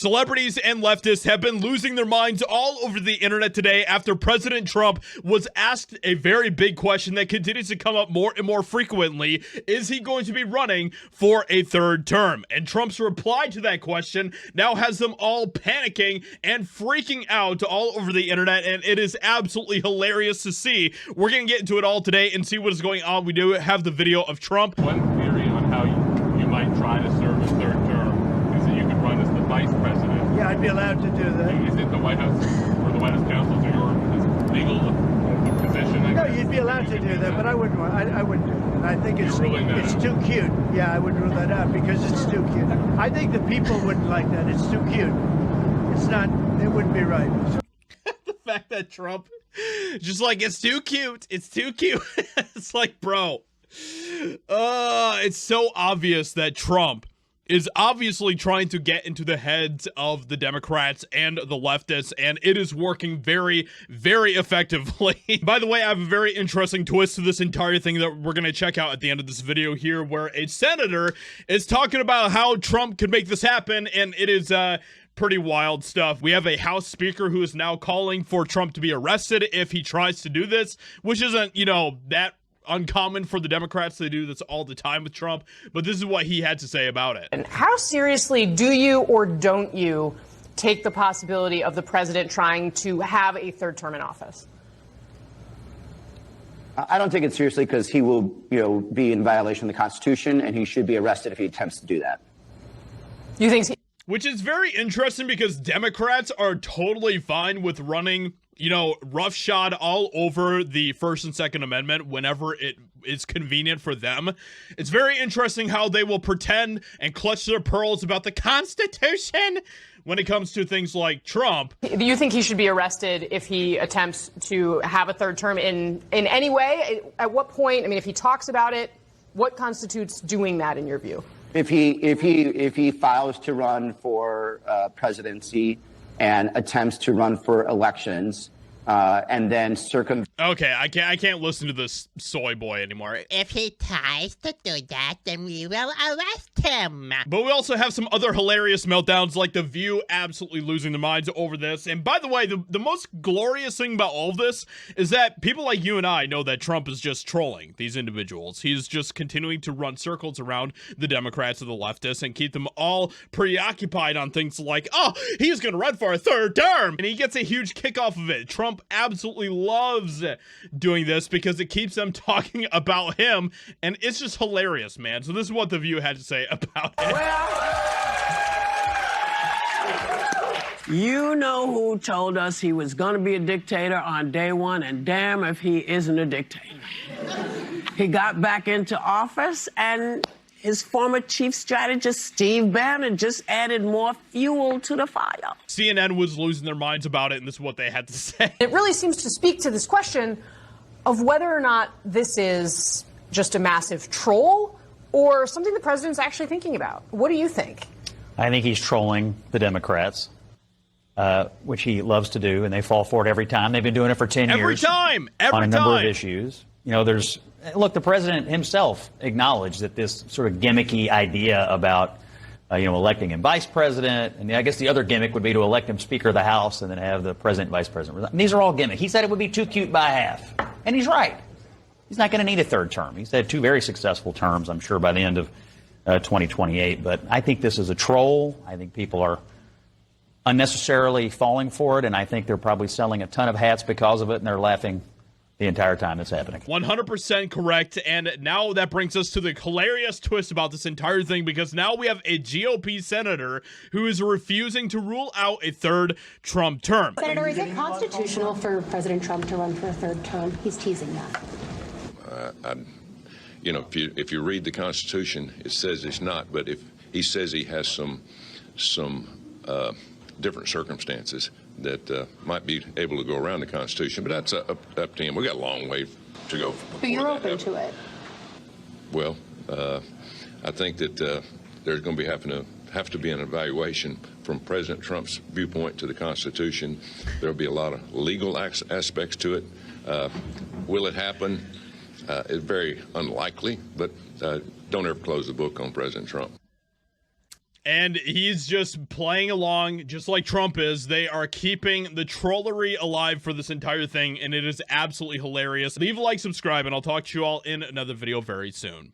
Celebrities and leftists have been losing their minds all over the internet today after President Trump was asked a very big question that continues to come up more and more frequently. Is he going to be running for a third term? And Trump's reply to that question now has them all panicking and freaking out all over the internet, and it is absolutely hilarious to see. We're going to get into it all today and see what is going on. We do have the video of Trump. One theory on how you might try to serve a third term is that you could run as the vice president. Yeah, I'd be allowed to do that. Is it the White House or the White House counsels or your legal position? No, you'd be allowed to do that, but I wouldn't. I wouldn't do it. I think it's too cute. Yeah, I would rule that out because it's too cute. I think the people wouldn't like that. It's too cute. It's not. It wouldn't be right. The fact that Trump just like, it's too cute. It's too cute. It's like, bro. It's so obvious that Trump is obviously trying to get into the heads of the Democrats and the leftists, and it is working very, very effectively. By the way, I have a very interesting twist to this entire thing that we're going to check out at the end of this video here, where a senator is talking about how Trump could make this happen, and it is, pretty wild stuff. We have a House Speaker who is now calling for Trump to be arrested if he tries to do this, which isn't, you know, that uncommon for the Democrats. They do this all the time with Trump, but this is what he had to say about it. And how seriously do you or don't you take the possibility of the president trying to have a third term in office? I don't take it seriously because he will, be in violation of the Constitution, and he should be arrested if he attempts to do that. You think? Which is very interesting because Democrats are totally fine with running, roughshod all over the First and Second Amendment whenever it is convenient for them. It's very interesting how they will pretend and clutch their pearls about the Constitution when it comes to things like Trump. Do you think he should be arrested if he attempts to have a third term in any way? At what point? I mean, if he talks about it, what constitutes doing that in your view? If he files to run for presidency and attempts to run for elections, and then Okay, I can't listen to this soy boy anymore. If he tries to do that, then we will arrest him. But we also have some other hilarious meltdowns, like The View absolutely losing their minds over this. And by the way, the most glorious thing about all of this is that people like you and I know that Trump is just trolling these individuals. He's just continuing to run circles around the Democrats and the leftists and keep them all preoccupied on things like, oh, he's going to run for a third term. And he gets a huge kick off of it. Trump absolutely loves doing this because it keeps them talking about him, and it's just hilarious, man. So this is what The View had to say about it. You know who told us he was going to be a dictator on day one, and damn if he isn't a dictator. He got back into office, and his former chief strategist, Steve Bannon, just added more fuel to the fire. CNN was losing their minds about it, and this is what they had to say. It really seems to speak to this question of whether or not this is just a massive troll or something the president's actually thinking about. What do you think? I think he's trolling the Democrats, which he loves to do, and they fall for it every time. They've been doing it for 10 years. Every time! On a number of issues. Look, the president himself acknowledged that this sort of gimmicky idea about, electing him vice president, and I guess the other gimmick would be to elect him Speaker of the House and then have the president and vice president resign. And these are all gimmicks. He said it would be too cute by half. And he's right. He's not going to need a third term. He's had 2 very successful terms, I'm sure, by the end of 2028. But I think this is a troll. I think people are unnecessarily falling for it, and I think they're probably selling a ton of hats because of it, and they're laughing the entire time it's happening. 100% correct. And now that brings us to the hilarious twist about this entire thing, because now we have a GOP senator who is refusing to rule out a third Trump term. Senator, is it constitutional for President Trump to run for a third term? He's teasing that. If you read the Constitution, it says it's not. But if he says he has some different circumstances that might be able to go around the Constitution, but that's up to him. We got a long way to go. But you're open to it. Well, I think that there's going to have to be an evaluation from President Trump's viewpoint to the Constitution. There'll be a lot of legal aspects to it. Will it happen? It's very unlikely, but don't ever close the book on President Trump. And he's just playing along just like Trump is. They are keeping the trollery alive for this entire thing, and it is absolutely hilarious. Leave a like, subscribe, and I'll talk to you all in another video very soon.